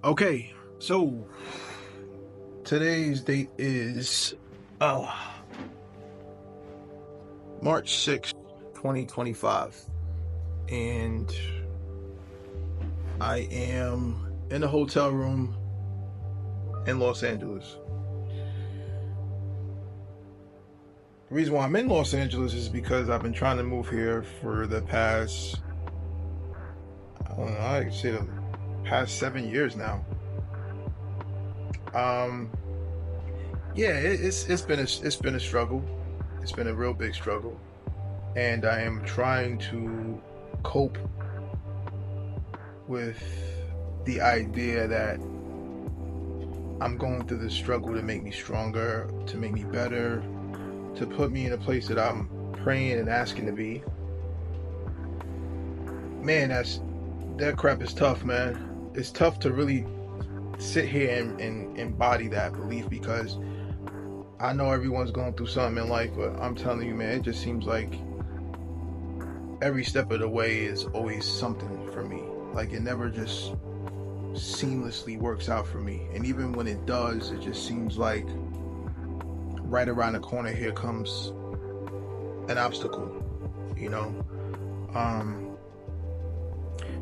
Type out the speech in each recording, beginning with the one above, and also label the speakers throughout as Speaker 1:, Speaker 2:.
Speaker 1: Okay, so today's date is March 6th, 2025, and I am in a hotel room in Los Angeles. The reason why I'm in Los Angeles is because I've been trying to move here for the past, I don't know, I'd say the past 7 years now. Yeah, it's been a struggle. It's been a real big struggle, and I am trying to cope with the idea that I'm going through this struggle to make me stronger, to make me better, to put me in a place that I'm praying and asking to be. Man, that crap is tough, man. It's tough to really sit here and embody that belief, because I know everyone's going through something in life, but I'm telling you, man, it just seems like every step of the way is always something for me. Like, it never just seamlessly works out for me. And even when it does, it just seems like right around the corner here comes an obstacle, you know?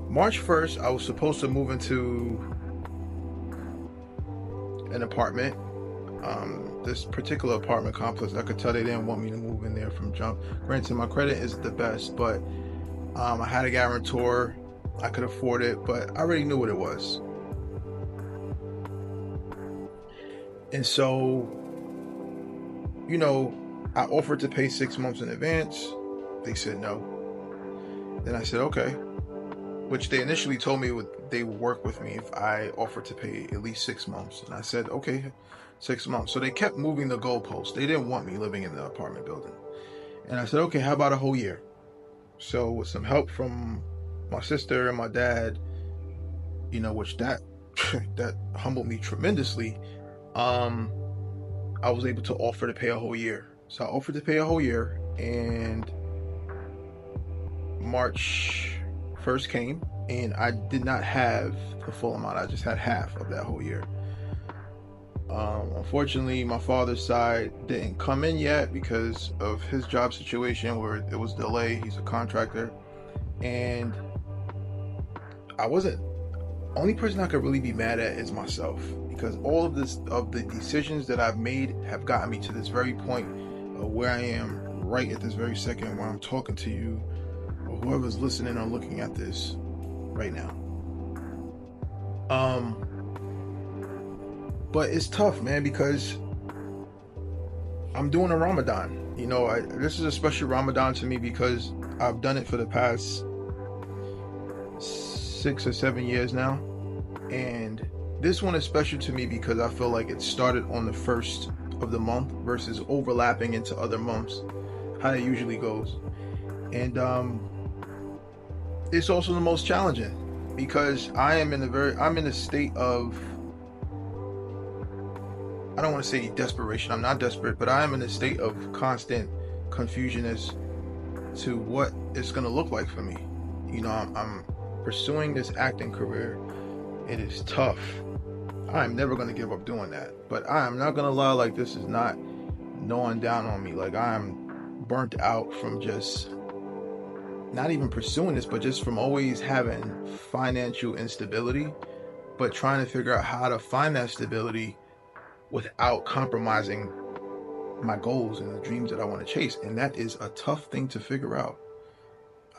Speaker 1: March 1st, I was supposed to move into an apartment. This particular apartment complex, I could tell they didn't want me to move in there from jump. Granted, my credit isn't the best, but I had a guarantor. I could afford it, but I already knew what it was. And so, I offered to pay 6 months in advance. They said no. Then I said, okay. Which they initially told me they would work with me if I offered to pay at least 6 months. And I said, okay, 6 months. So they kept moving the goalposts. They didn't want me living in the apartment building. And I said, okay, how about a whole year? So with some help from my sister and my dad, which that humbled me tremendously, I was able to offer to pay a whole year. So I offered to pay a whole year, and March 1st came, and I did not have the full amount. I just had half of that whole year. Unfortunately, my father's side didn't come in yet because of his job situation where it was delayed. He's a contractor, and only person I could really be mad at is myself, because all of the decisions that I've made have gotten me to this very point of where I am right at this very second when I'm talking to you, or whoever's listening or looking at this right now. But it's tough, man, because I'm doing a Ramadan. This is a special Ramadan to me because I've done it for the past 6 or 7 years now. And this one is special to me because I feel like it started on the first of the month versus overlapping into other months, how it usually goes. And it's also the most challenging because I'm in a state of, I don't want to say desperation. I'm not desperate, but I am in a state of constant confusion as to what it's going to look like for me. I'm pursuing this acting career. It is tough. I'm never going to give up doing that. But I am not going to lie, like, this is not gnawing down on me. Like, I'm burnt out from just not even pursuing this, but just from always having financial instability, but trying to figure out how to find that stability without compromising my goals and the dreams that I want to chase. And that is a tough thing to figure out.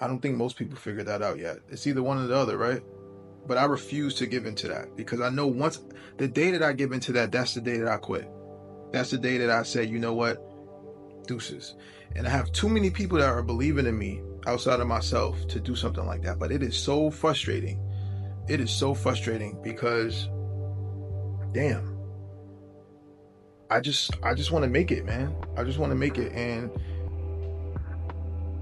Speaker 1: I don't think most people figure that out yet. It's either one or the other, right? But I refuse to give into that, because I know once the day that I give into that, that's the day that I quit. That's the day that I say, you know what, deuces. And I have too many people that are believing in me outside of myself to do something like that. But it is so frustrating. It is so frustrating because, damn, I just want to make it, man. I just want to make it. And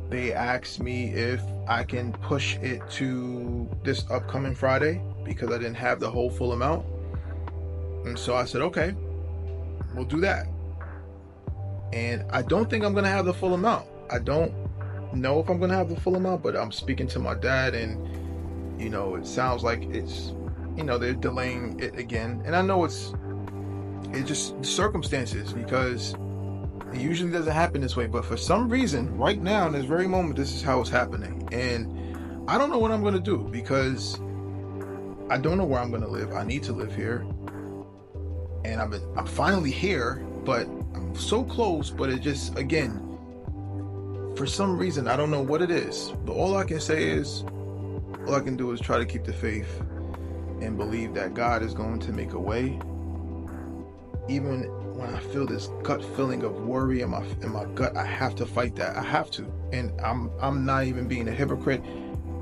Speaker 1: they asked me if I can push it to this upcoming Friday because I didn't have the whole full amount. And so I said, okay, we'll do that. And I don't think I'm going to have the full amount. I don't know if I'm going to have the full amount, but I'm speaking to my dad, and, it sounds like it's they're delaying it again. And I know it's just circumstances, because it usually doesn't happen this way. But for some reason, right now, in this very moment, this is how it's happening. And I don't know what I'm going to do, because I don't know where I'm going to live. I need to live here. And I'm finally here, but I'm so close. But it just, again, for some reason, I don't know what it is. But all I can do is try to keep the faith and believe that God is going to make a way. Even when I feel this gut feeling of worry in my gut, I have to fight that. I have to. And I'm not even being a hypocrite.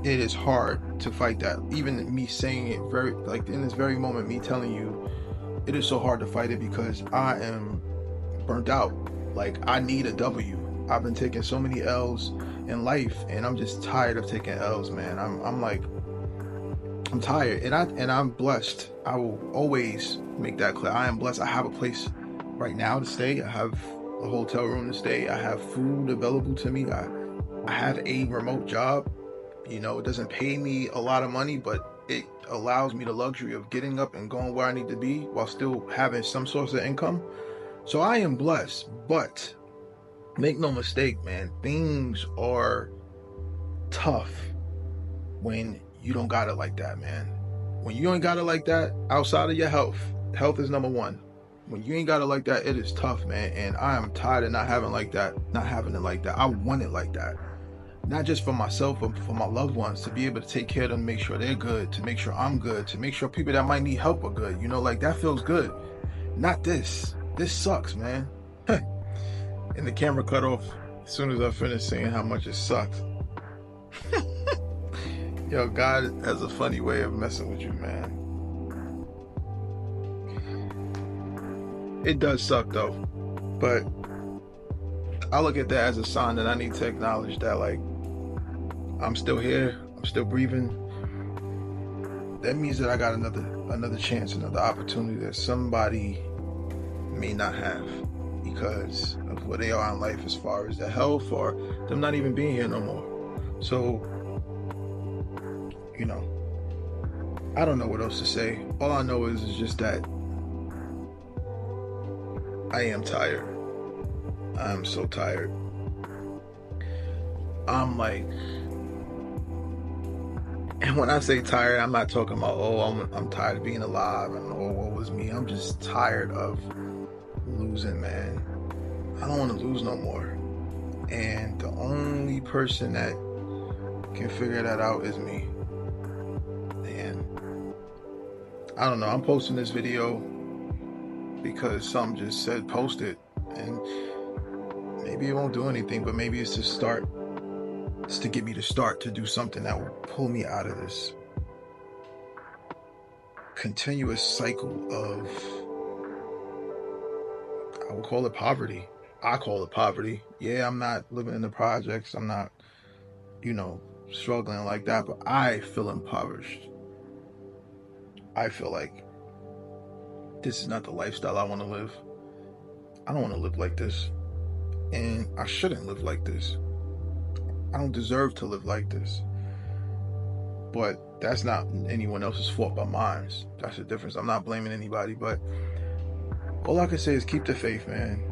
Speaker 1: It is hard to fight that. Even me saying it in this very moment, me telling you, it is so hard to fight it, because I am burnt out. Like, I need a W. I've been taking so many L's in life, and I'm just tired of taking L's, man. I'm tired, and I'm blessed. I will always make that clear. I am blessed. I have a place right now to stay. I have a hotel room to stay. I have food available to me. I have a remote job. It doesn't pay me a lot of money, but it allows me the luxury of getting up and going where I need to be while still having some source of income. So I am blessed, but make no mistake, man, things are tough when you don't got it like that, man. When you ain't got it like that, outside of your health is number one. When you ain't got it like that, it is tough, man. And I am tired of not having it like that. I want it like that. Not just for myself, but for my loved ones, to be able to take care of them, make sure they're good, to make sure I'm good, to make sure people that might need help are good. Like, that feels good. Not this. This sucks, man. And the camera cut off as soon as I finished saying how much it sucked. Yo, God has a funny way of messing with you, man. It does suck, though. But I look at that as a sign that I need to acknowledge that, like, I'm still here. I'm still breathing. That means that I got another chance, another opportunity that somebody may not have, because of where they are in life as far as their health, or them not even being here no more. So, I don't know what else to say. All I know is just that I am tired. I'm so tired. I'm like, and when I say tired, I'm not talking about, I'm tired of being alive and what was me. I'm just tired of losing, man. I don't want to lose no more. And the only person that can figure that out is me. And I don't know, I'm posting this video because some just said post it, and maybe it won't do anything, but maybe it's to start. It's to get me to start to do something that will pull me out of this continuous cycle of, I would call it poverty. I call it poverty. Yeah, I'm not living in the projects. I'm not, struggling like that, but I feel impoverished. I feel like this is not the lifestyle I want to live. I don't want to live like this. And I shouldn't live like this. I don't deserve to live like this. But that's not anyone else's fault but mine. That's the difference. I'm not blaming anybody, but all I can say is keep the faith, man.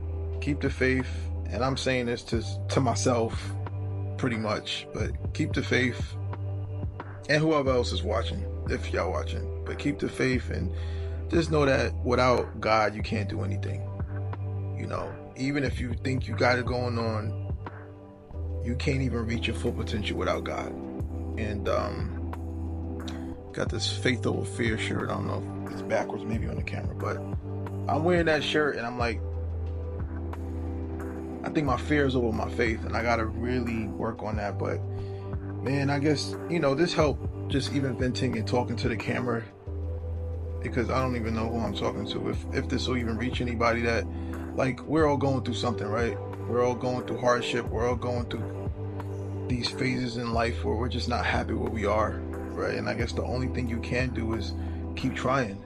Speaker 1: Keep the faith. And I'm saying this to myself pretty much, but keep the faith. And whoever else is watching, if y'all watching, but keep the faith, and just know that without God, you can't do anything. Even if you think you got it going on, you can't even reach your full potential without God. And got this faith over fear shirt. I don't know if it's backwards, maybe on the camera, but I'm wearing that shirt, and I'm like, I think my fear is over my faith, and I gotta really work on that. But man, I guess this helped, just even venting and talking to the camera, because I don't even know who I'm talking to, if this will even reach anybody. That, like, we're all going through something, right? We're all going through hardship. We're all going through these phases in life where we're just not happy where we are, right? And I guess the only thing you can do is keep trying,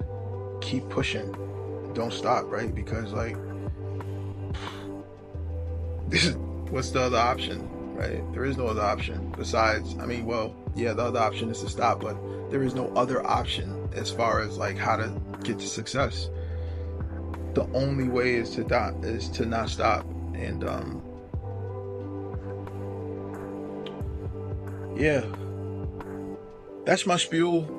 Speaker 1: keep pushing, don't stop, right? Because, like, what's the other option, right? There is no other option besides, I mean, well, yeah, the other option is to stop, but there is no other option as far as like how to get to success. The only way is to not stop. And yeah, that's my spiel.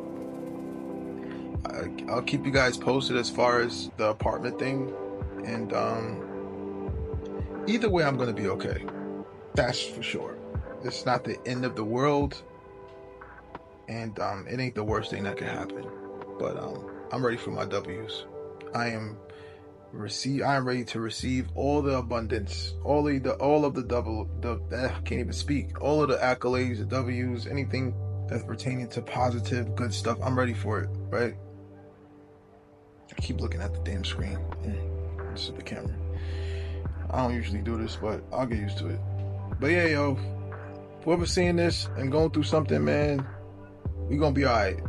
Speaker 1: I'll keep you guys posted as far as the apartment thing, and either way I'm gonna be okay. That's for sure. It's not the end of the world, and it ain't the worst thing that could happen. But I'm ready for my W's. I am ready to receive all the abundance, all of the I can't even speak. All of the accolades, the W's, anything that's pertaining to positive, good stuff. I'm ready for it, right? I keep looking at the damn screen. This is the camera. I don't usually do this, but I'll get used to it. But yeah, yo, whoever's seeing this and going through something, man, we gonna be alright.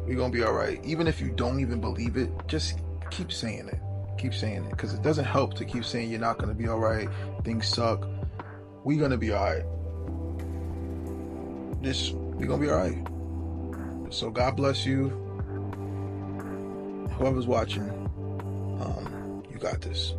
Speaker 1: We gonna be alright. Even if you don't even believe it, just keep saying it. Keep saying it, because it doesn't help to keep saying you're not gonna be alright. Things suck. We gonna be alright. We gonna be alright. So God bless you. Whoever's watching, you got this.